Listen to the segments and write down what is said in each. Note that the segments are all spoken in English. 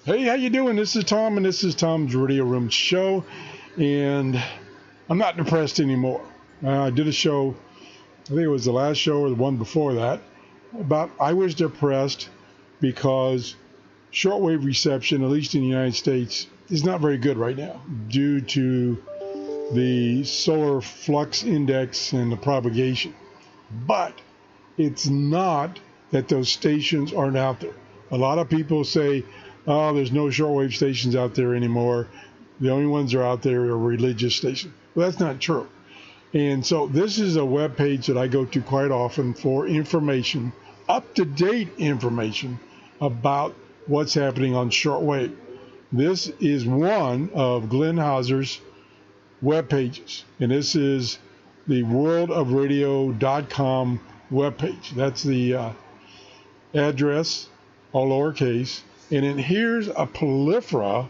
Hey, how you doing? This is Tom, and this is Tom's Radio Room Show, and I'm not depressed anymore. I did a show, I think it was the last show or the one before that, about I was depressed because shortwave reception, at least in the United States, is not very good right now due to the solar flux index and the propagation. But it's not that those stations aren't out there. A lot of people say, oh, there's no shortwave stations out there anymore. The only ones that are out there are religious stations. Well, that's not true. And so this is a web page that I go to quite often for information, up-to-date information about what's happening on shortwave. This is one of Glenn Hauser's web pages, and this is the worldofradio.com web page. That's the address, all lowercase. And then here's a plethora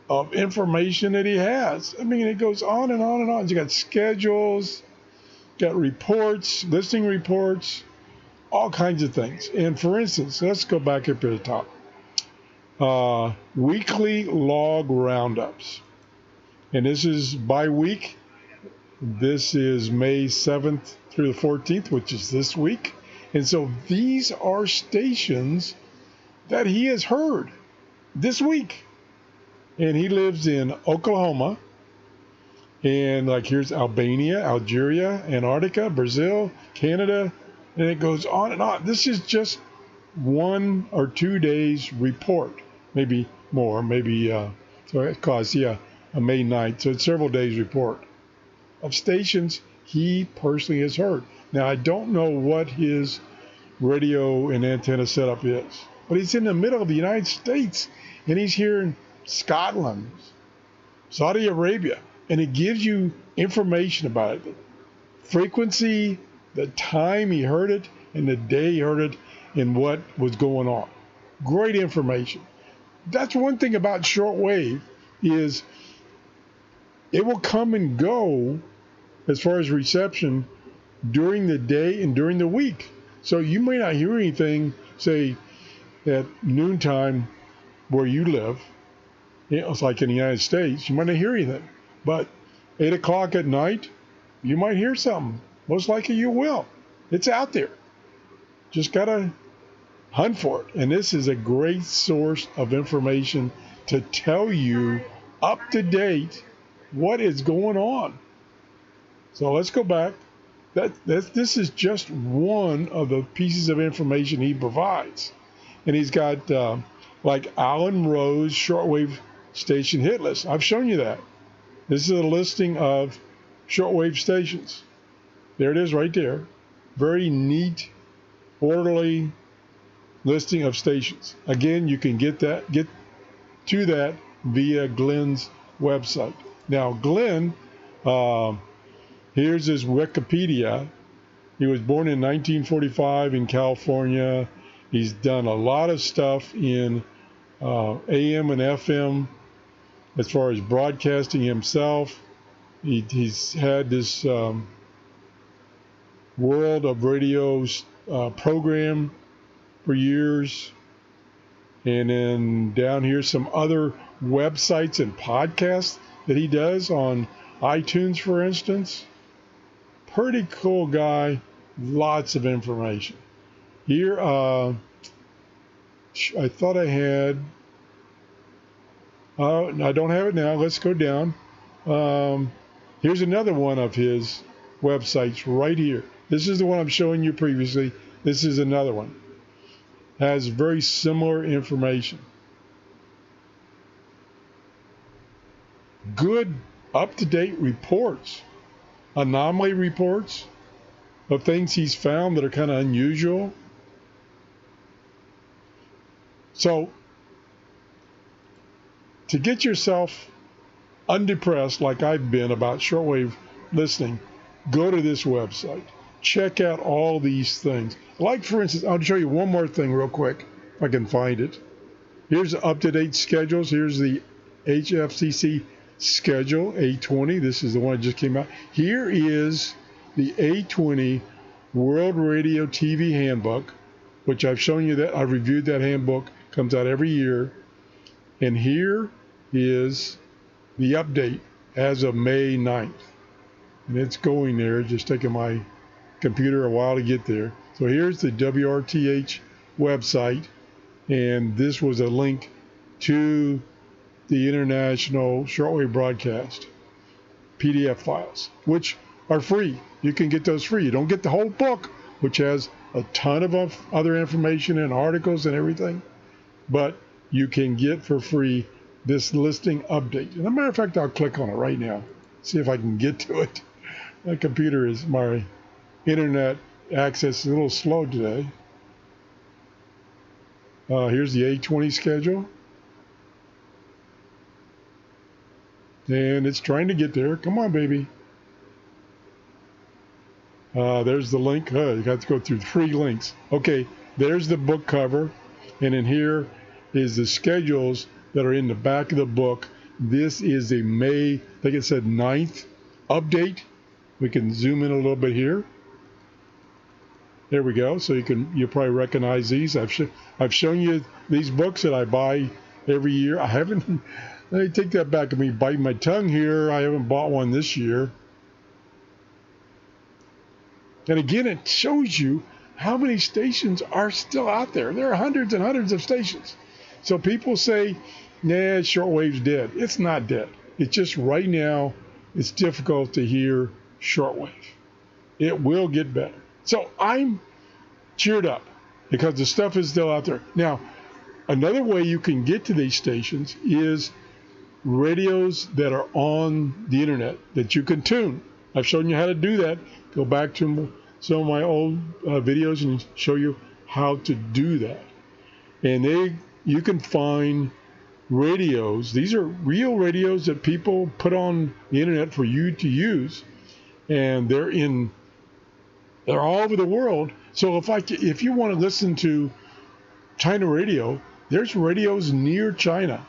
of information that he has. I mean, it goes on and on and on. You got schedules, got reports, listing reports, all kinds of things. And for instance, let's go back up to the top. Weekly log roundups. And this is by week. This is May 7th through the 14th, which is this week. And so these are stations that he has heard this week. And he lives in Oklahoma. And like here's Albania, Algeria, Antarctica, Brazil, Canada, and it goes on and on. This is just 1 or 2 days report, maybe more, maybe, so it costs, a May 9th. So it's several days report of stations he personally has heard. Now, I don't know what his radio and antenna setup is, but he's in the middle of the United States, and he's here in Scotland, Saudi Arabia, and it gives you information about it. The frequency, the time he heard it, and the day he heard it, and what was going on. Great information. That's one thing about shortwave is it will come and go as far as reception during the day and during the week. So you may not hear anything, say, at noontime where you live. It's like in the United States, you might not hear anything. But 8 o'clock at night, you might hear something. Most likely you will. It's out there. Just got to hunt for it. And this is a great source of information to tell you up to date what is going on. So let's go back. This is just one of the pieces of information he provides. And he's got like Alan Rose shortwave station hit list. I've shown you that. This is a listing of shortwave stations. There it is right there. Very neat, orderly listing of stations. Again, you can get to that via Glenn's website. Now, Glenn, here's his Wikipedia. He was born in 1945 in California. He's done a lot of stuff in AM and FM as far as broadcasting himself. He's had this World of Radio's program for years. And then down here, some other websites and podcasts that he does on iTunes, for instance. Pretty cool guy. Lots of information. Here, I thought I had, I don't have it now. Let's go down. Here's another one of his websites right here. This is the one I'm showing you previously. This is another one. Has very similar information. Good up-to-date reports, anomaly reports of things he's found that are kind of unusual. So, to get yourself undepressed like I've been about shortwave listening, go to this website. Check out all these things. Like, for instance, I'll show you one more thing real quick, if I can find it. Here's the up-to-date schedules. Here's the HFCC schedule, A20. This is the one that just came out. Here is the A20 World Radio TV Handbook, which I've shown you that. I've reviewed that handbook. Comes out every year. And here is the update as of May 9th. And it's going there, just taking my computer a while to get there. So here's the WRTH website, and this was a link to the international shortwave broadcast PDF files, which are free. You can get those free. You don't get the whole book, which has a ton of other information and articles and everything, but you can get for free this listing update. And as a matter of fact, I'll click on it right now, see if I can get to it. My internet access is a little slow today. Here's the 820 schedule. And it's trying to get there. Come on, baby. There's the link. You got to go through 3 links. Okay, there's the book cover. And in here is the schedules that are in the back of the book. This is a May, I think it said 9th update. We can zoom in a little bit here. There we go. So you'll probably recognize these. I've shown you these books that I buy every year. I haven't. Let me take that back. Me biting my tongue here. I haven't bought one this year. And again, it shows you how many stations are still out there. There are hundreds and hundreds of stations. So people say, nah, shortwave's dead. It's not dead. It's just right now, it's difficult to hear shortwave. It will get better. So I'm cheered up because the stuff is still out there. Now, another way you can get to these stations is radios that are on the internet that you can tune. I've shown you how to do that. Go back to some of my old videos and show you how to do that. And you can find radios. These are real radios that people put on the internet for you to use, and they're all over the world. So if you want to listen to China radio, there's radios near China.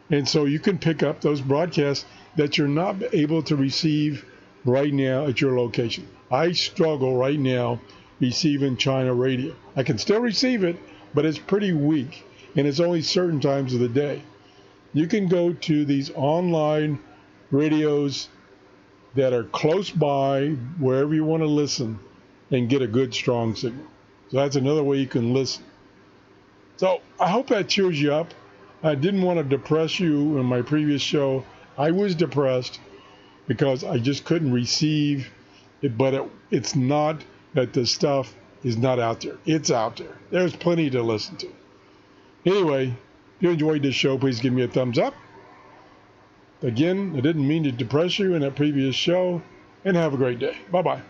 And so you can pick up those broadcasts that you're not able to receive right now at your location. I struggle right now receiving China radio. I can still receive it, but it's pretty weak, and it's only certain times of the day. You can go to these online radios that are close by, wherever you want to listen, and get a good, strong signal. So that's another way you can listen. So I hope that cheers you up. I didn't want to depress you in my previous show. I was depressed because I just couldn't receive it, but it's not that the stuff is not out there. It's out there. There's plenty to listen to. Anyway, if you enjoyed this show, please give me a thumbs up. Again, I didn't mean to depress you in that previous show, and have a great day. Bye-bye.